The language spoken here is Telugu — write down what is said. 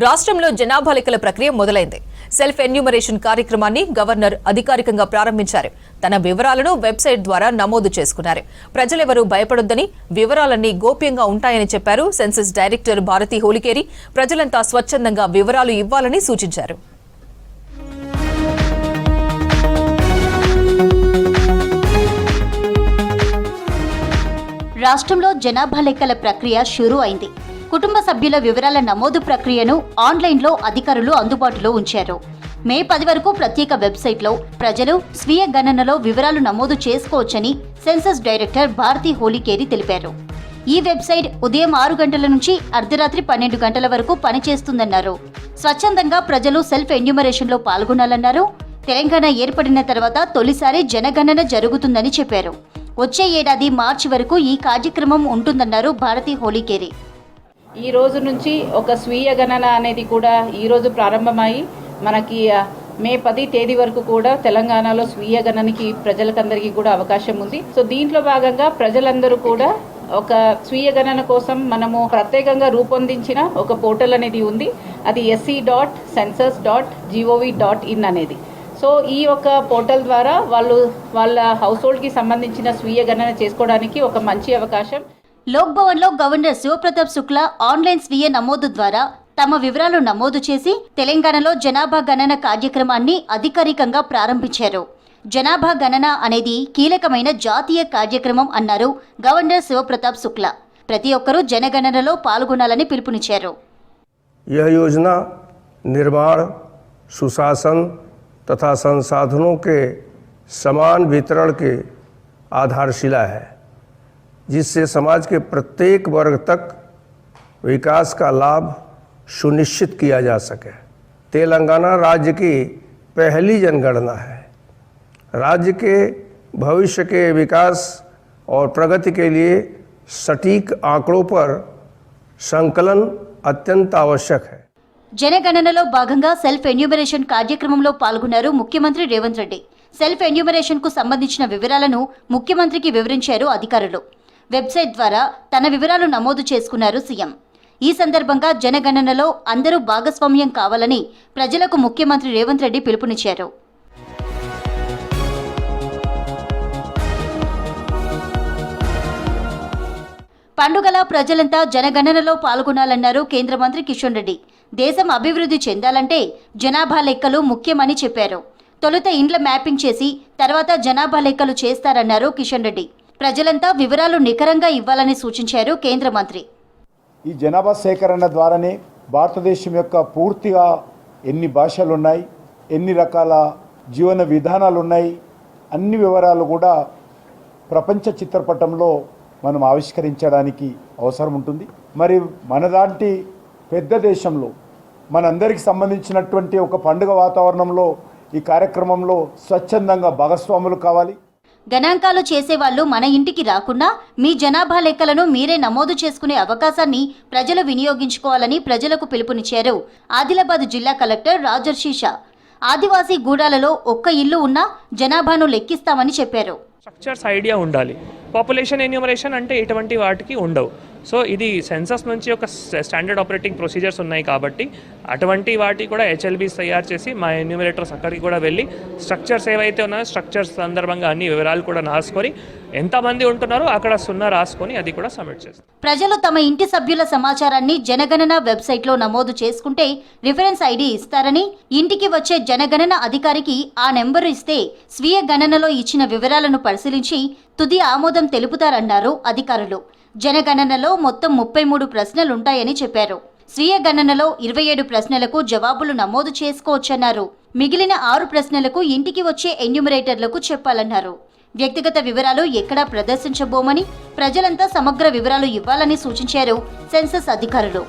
రాష్ట్రంలో జనాభా లెక్కల ప్రక్రియ మొదలైంది. సెల్ఫ్ ఎన్యూమరేషన్ కార్యక్రమాన్ని గవర్నర్ అధికారికంగా ప్రారంభించారు. తన వివరాలను వెబ్సైట్ ద్వారా నమోదు చేసుకున్నారు. ప్రజలెవరూ భయపడొద్దని, వివరాలన్నీ గోప్యంగా ఉంటాయని చెప్పారు సెన్సస్ డైరెక్టర్ భారతి హోలికేరి. ప్రజలంతా స్వచ్ఛందంగా వివరాలు ఇవ్వాలని సూచించారు. రాష్ట్రంలో జనాభా లెక్కల ప్రక్రియ షురూ అయింది. కుటుంబ సభ్యుల వివరాల నమోదు ప్రక్రియను ఆన్లైన్లో అధికారులు అందుబాటులో ఉంచారు. మే 10 వరకు ప్రత్యేక వెబ్సైట్లో ప్రజలు స్వీయ గణనలో వివరాలు నమోదు చేసుకోవచ్చని సెన్సస్ డైరెక్టర్ భారతి హోలికేరి తెలిపారు. ఈ వెబ్సైట్ ఉదయం 6 గంటల నుంచి అర్ధరాత్రి 12 గంటల వరకు పనిచేస్తుందన్నారు. స్వచ్ఛందంగా ప్రజలు సెల్ఫ్ ఎన్యూమరేషన్లో పాల్గొనాలన్నారు. తెలంగాణ ఏర్పడిన తర్వాత తొలిసారి జనగణన జరుగుతుందని చెప్పారు. వచ్చే ఏడాది మార్చి వరకు ఈ కార్యక్రమం ఉంటుందన్నారు భారతి హోలికేరి. ఈ రోజు నుంచి ఒక స్వీయ గణన అనేది కూడా ఈరోజు ప్రారంభమై మనకి మే 10 తేదీ వరకు కూడా తెలంగాణలో స్వీయ గణనకి ప్రజలకందరికీ కూడా అవకాశం ఉంది. సో దీంట్లో భాగంగా ప్రజలందరూ కూడా ఒక స్వీయ గణన కోసం మనము ప్రత్యేకంగా రూపొందించిన ఒక పోర్టల్ అనేది ఉంది. అది se.census.gov.in అనేది. సో ఈ ఒక పోర్టల్ ద్వారా వాళ్ళ హౌస్ హోల్డ్కి సంబంధించిన స్వీయ గణన చేసుకోవడానికి ఒక మంచి అవకాశం. లోక్ భవన్లో గవర్నర్ శివప్రతాప్ శుక్లా ఆన్లైన్ స్వీయ నమోదు ద్వారా తమ వివరాలు నమోదు చేసి తెలంగాణలో జనాభా గణన కార్యక్రమాన్ని అధికారికంగా ప్రారంభించారు. జనాభా గణన అనేది కీలకమైన జాతీయ కార్యక్రమం అన్నారు గవర్నర్ శివప్రతాప్ శుక్లా. ప్రతి ఒక్కరూ జనగణనలో పాల్గొనాలని పిలుపునిచ్చారు. यह योजना निर्माण, सुशासन तथा संसाधनों के समान वितरण के आधारशिला है, जिससे समाज के प्रत्येक वर्ग तक विकास का लाभ सुनिश्चित किया जा सके। तेलंगाना राज्य की पहली जनगणना है। राज्य के भविष्य के विकास और प्रगति के लिए सटीक आंकड़ों पर संकलन अत्यंत आवश्यक है. జనగణనలో భాగంగా సెల్ఫ్ ఎన్యూమరేషన్ కార్యక్రమంలో పాల్గొన్నారు ముఖ్యమంత్రి రేవంత్ రెడ్డి. సెల్ఫ్ ఎన్యూమరేషన్ కు సంబంధించిన వివరాలను ముఖ్యమంత్రికి వివరించారు అధికారులు. వెబ్సైట్ ద్వారా తన వివరాలు నమోదు చేసుకున్నారు సీఎం. ఈ సందర్భంగా జనగణనలో అందరూ భాగస్వామ్యం కావాలని ప్రజలకు ముఖ్యమంత్రి రేవంత్ రెడ్డి పిలుపునిచ్చారు. పండుగల ప్రజలంతా జనగణనలో పాల్గొనాలన్నారు కేంద్ర మంత్రి కిషన్ రెడ్డి. దేశం అభివృద్ధి చెందాలంటే జనాభా లెక్కలు ముఖ్యమని చెప్పారు. తొలుత ఇండ్ల మ్యాపింగ్ చేసి తర్వాత జనాభా లెక్కలు చేస్తారన్నారు కిషన్ రెడ్డి. ప్రజలంతా వివరాలు నికరంగా ఇవ్వాలని సూచించారు కేంద్ర మంత్రి. ఈ జనాభా సేకరణ ద్వారానే భారతదేశం యొక్క పూర్తిగా ఎన్ని భాషలు ఉన్నాయి, ఎన్ని రకాల జీవన విధానాలు ఉన్నాయి, అన్ని వివరాలు కూడా ప్రపంచ చిత్రపటంలో మనం ఆవిష్కరించడానికి అవసరం ఉంటుంది. మరి మనలాంటి పెద్ద దేశంలో మనందరికి సంబంధించినటువంటి ఒక పండుగ వాతావరణంలో ఈ కార్యక్రమంలో స్వచ్ఛందంగా భాగస్వాములు కావాలి. గణాంకాలు చేసేవాళ్లు మన ఇంటికి రాకుండా మీ జనాభా లెక్కలను మీరే నమోదు చేసుకునే అవకాశాన్ని ప్రజలు వినియోగించుకోవాలని ప్రజలకు పిలుపునిచ్చారు ఆదిలాబాద్ జిల్లా కలెక్టర్ రాజర్షి షా. ఆదివాసీ గూడాలలో ఒక్క ఇల్లు ఉన్నా జనాభాను లెక్కిస్తామని చెప్పారు. స్ట్రక్చర్స్ ఐడియా ఉండాలి. పాపులేషన్ ఎన్యూమరేషన్ అంటే ఎటువంటి వాటికి ఉండవు. సో ఇది సెన్సస్ నుంచి ఒక స్టాండర్డ్ ఆపరేటింగ్ ప్రొసీజర్స్ ఉన్నాయి కాబట్టి అటువంటి వాటి కూడా హెచ్ఎల్బీస్ తయారు చేసి మా ఎన్యూమరేటర్స్ అక్కడికి కూడా వెళ్ళి స్ట్రక్చర్స్ ఏవైతే ఉన్నాయో స్ట్రక్చర్స్ సందర్భంగా అన్ని వివరాలు కూడా రాసుకొని ఎంతమంది ఉంటున్నారో అక్కడ 0 రాసుకొని అది కూడా సబ్మిట్ చేస్తారు. ప్రజలు తమ ఇంటి సభ్యుల సమాచారాన్ని జనగణన వెబ్సైట్లో నమోదు చేసుకుంటే రిఫరెన్స్ ఐడి ఇస్తారని, ఇంటికి వచ్చే జనగణన అధికారికి ఆ నెంబరు ఇస్తే స్వీయ గణనలో ఇచ్చిన వివరాలను పరిశీలించి తుది ఆమోదం తెలుపుతారన్నారు అధికారులు. జనగణనలో మొత్తం 33 ప్రశ్నలుంటాయని చెప్పారు. స్వీయ గణనలో 27 ప్రశ్నలకు జవాబులు నమోదు చేసుకోవచ్చన్నారు. మిగిలిన 6 ప్రశ్నలకు ఇంటికి వచ్చే ఎన్యూమరేటర్లకు చెప్పాలన్నారు. వ్యక్తిగత వివరాలు ఎక్కడా ప్రదర్శించబోమని, ప్రజలంతా సమగ్ర వివరాలు ఇవ్వాలని సూచించారు సెన్సస్ అధికారులు.